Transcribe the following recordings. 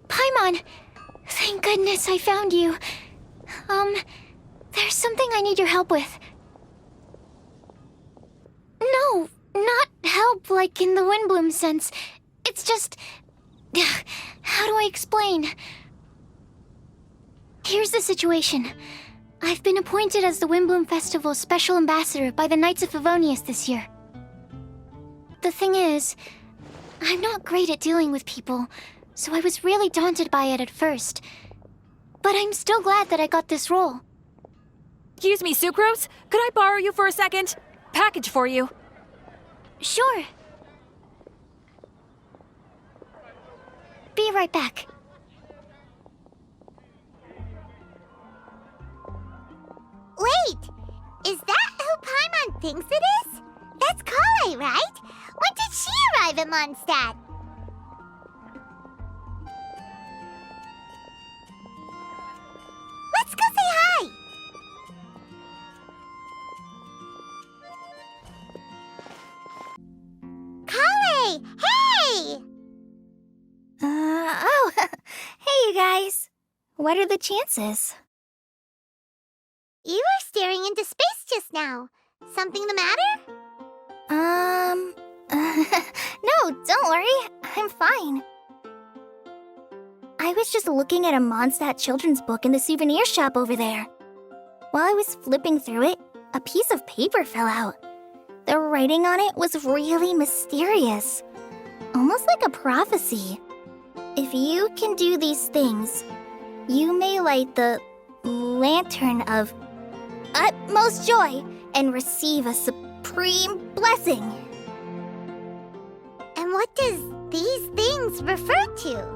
Paimon! Thank goodness I found you. There's something I need your help with. No, not help like in the Windbloom sense. It's just... how do I explain? Here's the situation. I've been appointed as the Windbloom Festival's special ambassador by the Knights of Favonius this year. The thing is, I'm not great at dealing with people, so I was really daunted by it at first. But I'm still glad that I got this role. Excuse me, Sucrose? Could I borrow you for a second? Package for you. Sure. Be right back. Wait! Is that who Paimon thinks it is? That's Collei, right? When did she arrive at Mondstadt? Let's go say hi! Collei! Hey! Oh, hey you guys. What are the chances? You were staring into space just now. Something the matter? No, don't worry. I'm fine. I was just looking at a Mondstadt children's book in the souvenir shop over there. While I was flipping through it, a piece of paper fell out. The writing on it was really mysterious. Almost like a prophecy. If you can do these things, you may light the lantern of utmost joy and receive a supreme blessing. And what does these things refer to?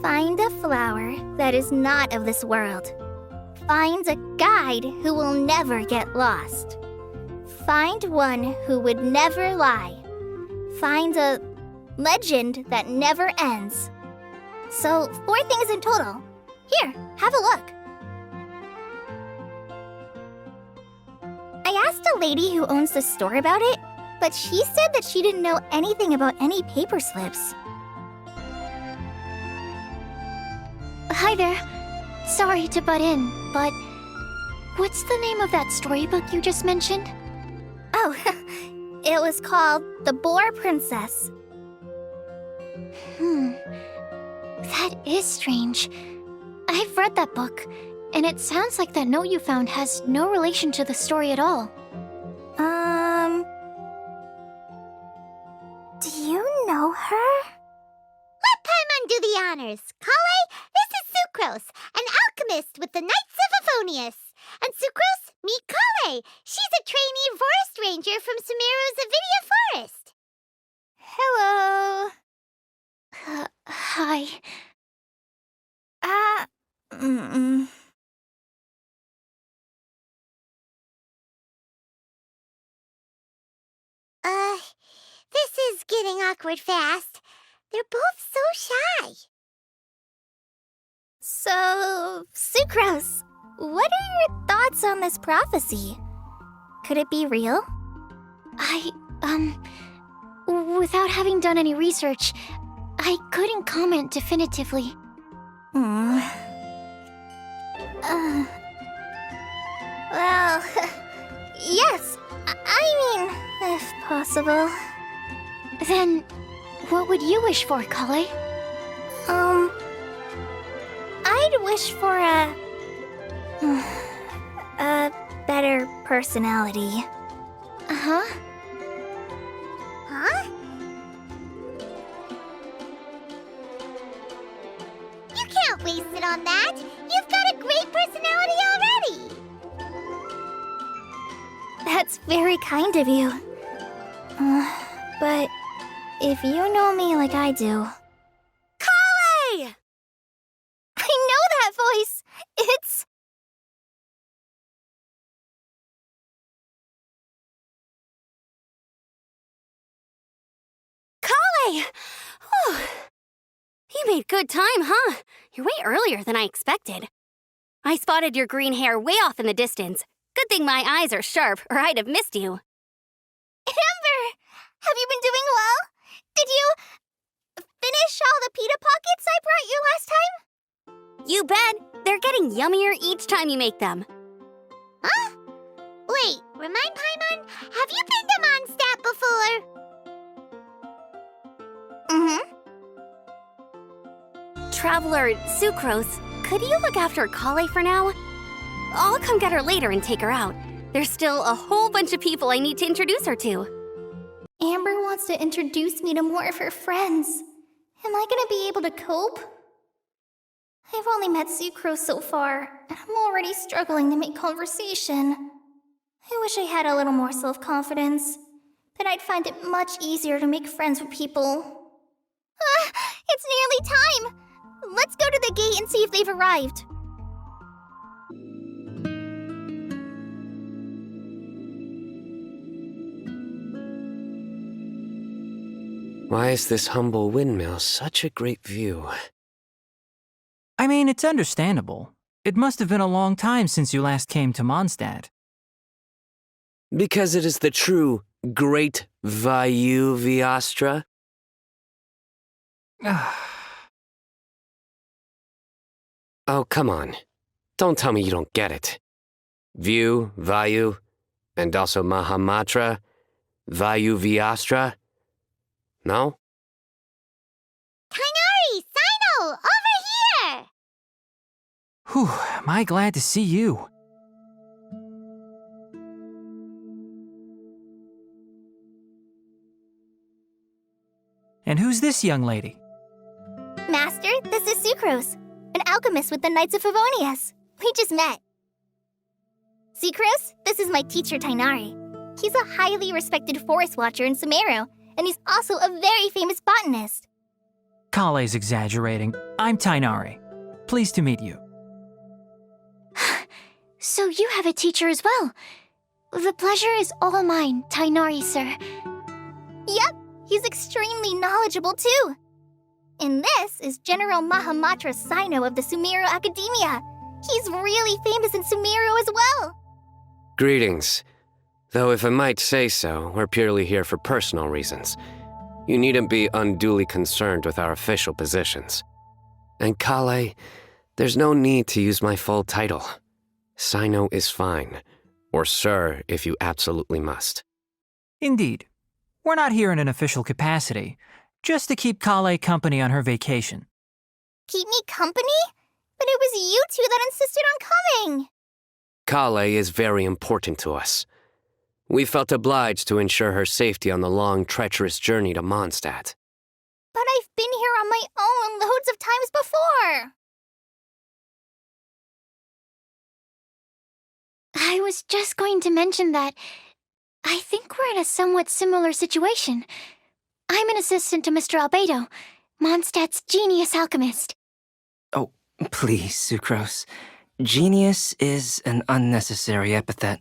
Find a flower that is not of this world. Find a guide who will never get lost. Find one who would never lie. Find a legend that never ends. So, 4 things in total. Here, have a look. I asked a lady who owns the store about it, but she said that she didn't know anything about any paper slips. Hi there. Sorry to butt in, but what's the name of that storybook you just mentioned? Oh, it was called The Boar Princess. That is strange. I've read that book, and it sounds like that note you found has no relation to the story at all. Do you know her? Let Paimon do the honors. Collei, this is Sucrose, an alchemist with the Knights of Favonius. And Sucrose, meet Collei. She's a trainee forest ranger from Sumeru's Avidia Forest. Hello. Hi. This is getting awkward fast. They're both so shy. So, Sucrose, what are your thoughts on this prophecy? Could it be real? Without having done any research, I couldn't comment definitively. Well, yes. I mean, if possible. Then, what would you wish for, Collei? I'd wish for a better personality. Uh-huh. Huh? You can't waste it on that. You've got a great personality already. That's very kind of you. But if you know me like I do... Collei! I know that voice! It's... Collei! Whew. You made good time, huh? You're way earlier than I expected. I spotted your green hair way off in the distance. Good thing my eyes are sharp, or I'd have missed you. Amber! Have you been doing well? Did you... finish finish all the pita pockets I brought you last time? You bet! They're getting yummier each time you make them. Huh? Wait, remind Paimon, have you been to Mondstadt before? Traveler Sucrose, could you look after Collei for now? I'll come get her later and take her out. There's still a whole bunch of people I need to introduce her to. Amber wants to introduce me to more of her friends. Am I gonna be able to cope? I've only met Sucrose so far, and I'm already struggling to make conversation. I wish I had a little more self-confidence. Then I'd find it much easier to make friends with people. It's nearly time! Let's go to the gate and see if they've arrived. Why is this humble windmill such a great view? I mean, it's understandable. It must have been a long time since you last came to Mondstadt. Because it is the true Great Vayu Viastra? Oh, come on. Don't tell me you don't get it. View, Vayu, and also Mahamatra, Vayu Viastra? No? Kainari! Sino! Over here! Whew, am I glad to see you. And who's this young lady? Master, this is Sucrose, an alchemist with the Knights of Favonius. We just met. Sucrose, this is my teacher Tainari. He's a highly respected forest watcher in Sumeru, and he's also a very famous botanist. Collei's exaggerating. I'm Tainari. Pleased to meet you. So you have a teacher as well. The pleasure is all mine, Tainari, sir. Yep, he's extremely knowledgeable too. And this is General Mahamatra Sino of the Sumeru Academia. He's really famous in Sumeru as well. Greetings. Though if I might say so, we're purely here for personal reasons. You needn't be unduly concerned with our official positions. And Collei, there's no need to use my full title. Sino is fine. Or sir, if you absolutely must. Indeed. We're not here in an official capacity, just to keep Collei company on her vacation. Keep me company? But it was you two that insisted on coming. Collei is very important to us. We felt obliged to ensure her safety on the long, treacherous journey to Mondstadt. But I've been here on my own loads of times before. I was just going to mention that I think we're in a somewhat similar situation. I'm an assistant to Mr. Albedo, Mondstadt's genius alchemist. Oh, please, Sucrose. Genius is an unnecessary epithet.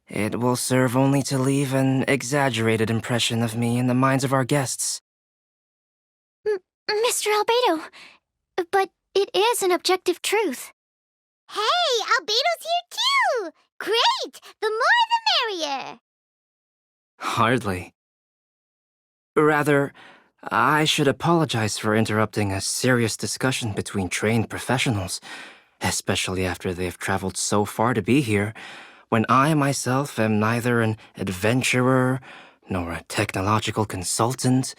It will serve only to leave an exaggerated impression of me in the minds of our guests. Mr. Albedo, but it is an objective truth. Hey, Albedo's here too! Great! The more the merrier! Hardly. Rather, I should apologize for interrupting a serious discussion between trained professionals, especially after they have traveled so far to be here, when I myself am neither an adventurer, nor a technological consultant,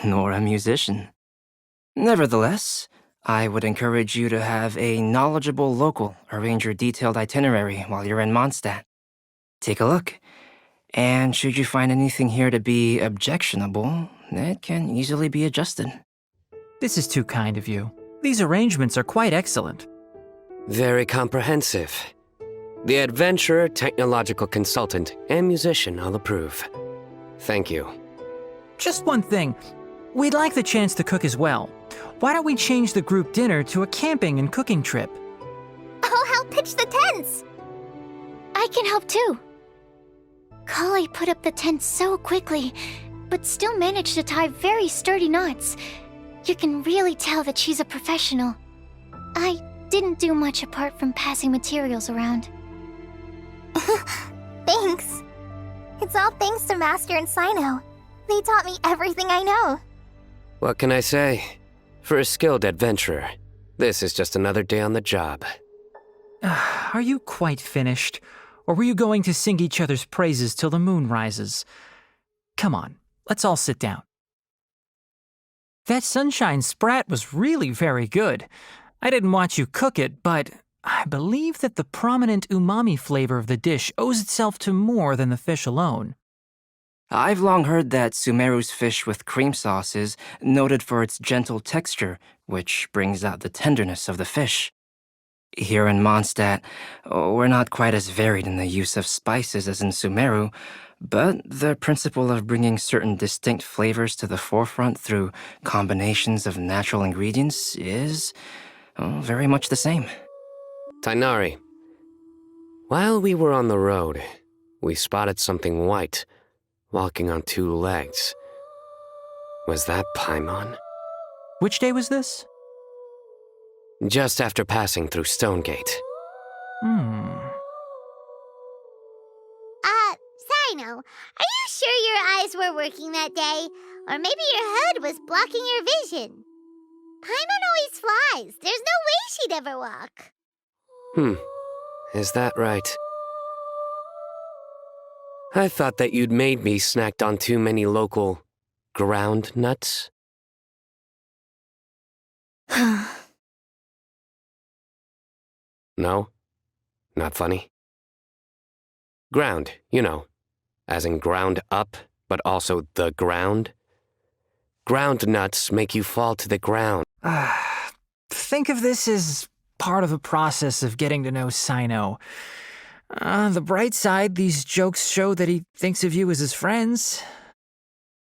nor a musician. Nevertheless, I would encourage you to have a knowledgeable local arrange your detailed itinerary while you're in Mondstadt. Take a look, and should you find anything here to be objectionable, it can easily be adjusted. This is too kind of you. These arrangements are quite excellent. Very comprehensive. The adventurer, technological consultant, and musician all approve. Thank you. Just one thing. We'd like the chance to cook as well. Why don't we change the group dinner to a camping and cooking trip? I'll help pitch the tents. I can help too. Collei put up the tent so quickly, but still managed to tie very sturdy knots. You can really tell that she's a professional. I didn't do much apart from passing materials around. Thanks. It's all thanks to Master and Sino. They taught me everything I know. What can I say? For a skilled adventurer, this is just another day on the job. Are you quite finished? Or were you going to sing each other's praises till the moon rises? Come on, let's all sit down. That sunshine sprat was really very good. I didn't watch you cook it, but I believe that the prominent umami flavor of the dish owes itself to more than the fish alone. I've long heard that Sumeru's fish with cream sauce is noted for its gentle texture, which brings out the tenderness of the fish. Here in Mondstadt, we're not quite as varied in the use of spices as in Sumeru, but the principle of bringing certain distinct flavors to the forefront through combinations of natural ingredients is very much the same. Tainari, while we were on the road, we spotted something white, walking on two legs. Was that Paimon? Which day was this? Just after passing through Stonegate. Sino, are you sure your eyes were working that day? Or maybe your hood was blocking your vision? Paimon always flies. There's no way she'd ever walk. Is that right? I thought that you'd made me snacked on too many local ground nuts. No? Not funny? Ground, you know, as in ground up, but also the ground. Ground nuts make you fall to the ground. Think of this as part of the process of getting to know Sino. On the bright side, these jokes show that he thinks of you as his friends.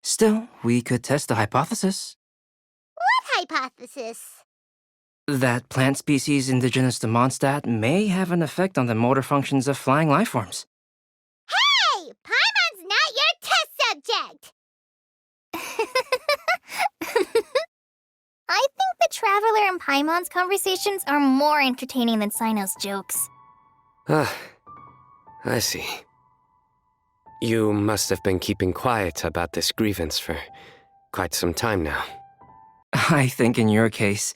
Still, we could test the hypothesis. What hypothesis? That plant species indigenous to Mondstadt may have an effect on the motor functions of flying lifeforms. Hey! Paimon's not your test subject! I think the Traveler and Paimon's conversations are more entertaining than Sino's jokes. I see. You must have been keeping quiet about this grievance for quite some time now. I think in your case,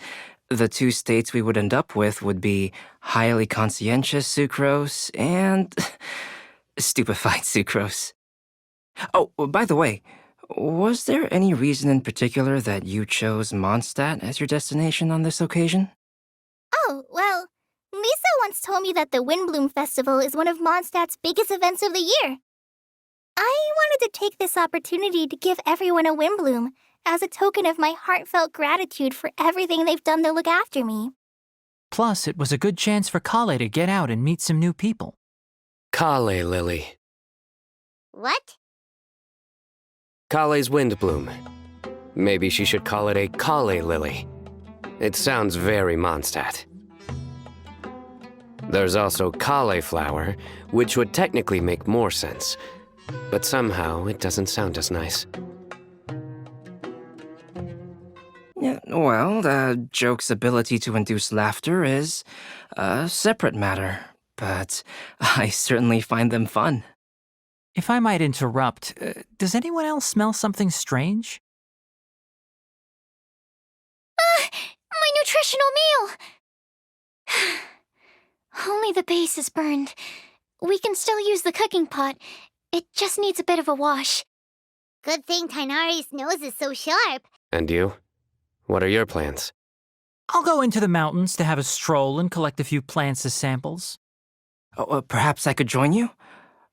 the two states we would end up with would be highly conscientious sucrose and stupefied sucrose. Oh, by the way, was there any reason in particular that you chose Mondstadt as your destination on this occasion? Oh, well, Lisa once told me that the Windbloom Festival is one of Mondstadt's biggest events of the year. I wanted to take this opportunity to give everyone a Windbloom as a token of my heartfelt gratitude for everything they've done to look after me. Plus, it was a good chance for Collei to get out and meet some new people. Collei Lily. What? Collei's Windbloom. Maybe she should call it a Collei Lily. It sounds very Mondstadt. There's also cauliflower, which would technically make more sense, but somehow it doesn't sound as nice. Yeah, well, the joke's ability to induce laughter is a separate matter, but I certainly find them fun. If I might interrupt, does anyone else smell something strange? My nutritional meal! Only the base is burned. We can still use the cooking pot. It just needs a bit of a wash. Good thing Tainari's nose is so sharp. And you? What are your plans? I'll go into the mountains to have a stroll and collect a few plants as samples. Oh, perhaps I could join you?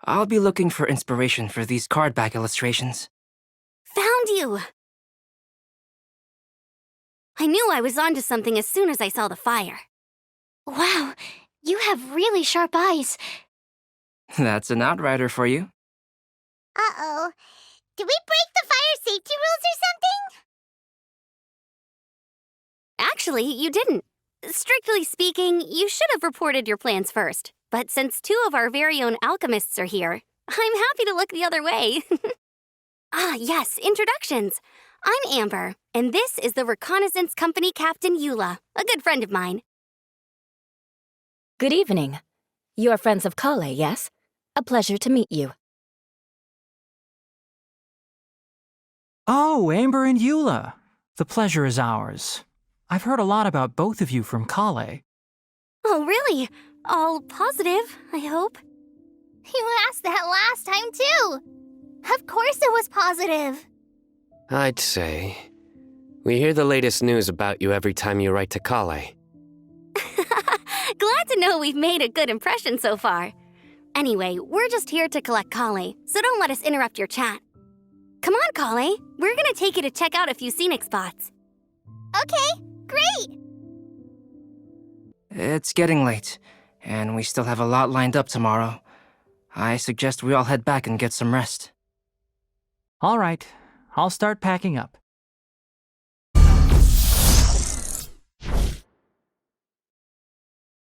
I'll be looking for inspiration for these card back illustrations. Found you! I knew I was onto something as soon as I saw the fire. Wow, you have really sharp eyes. That's an outrider for you. Uh-oh. Did we break the fire safety rules or something? Actually, you didn't. Strictly speaking, you should have reported your plans first. But since two of our very own alchemists are here, I'm happy to look the other way. Yes, introductions. I'm Amber, and this is the Reconnaissance Company Captain Eula, a good friend of mine. Good evening. You are friends of Collei, yes? A pleasure to meet you. Oh, Amber and Eula. The pleasure is ours. I've heard a lot about both of you from Collei. Oh, really? All positive, I hope. You asked that last time, too! Of course it was positive! I'd say. We hear the latest news about you every time you write to Collei. Glad to know we've made a good impression so far. Anyway, we're just here to collect Collei, so don't let us interrupt your chat. Come on, Collei. We're gonna take you to check out a few scenic spots. Okay, great! It's getting late, and we still have a lot lined up tomorrow. I suggest we all head back and get some rest. All right, I'll start packing up.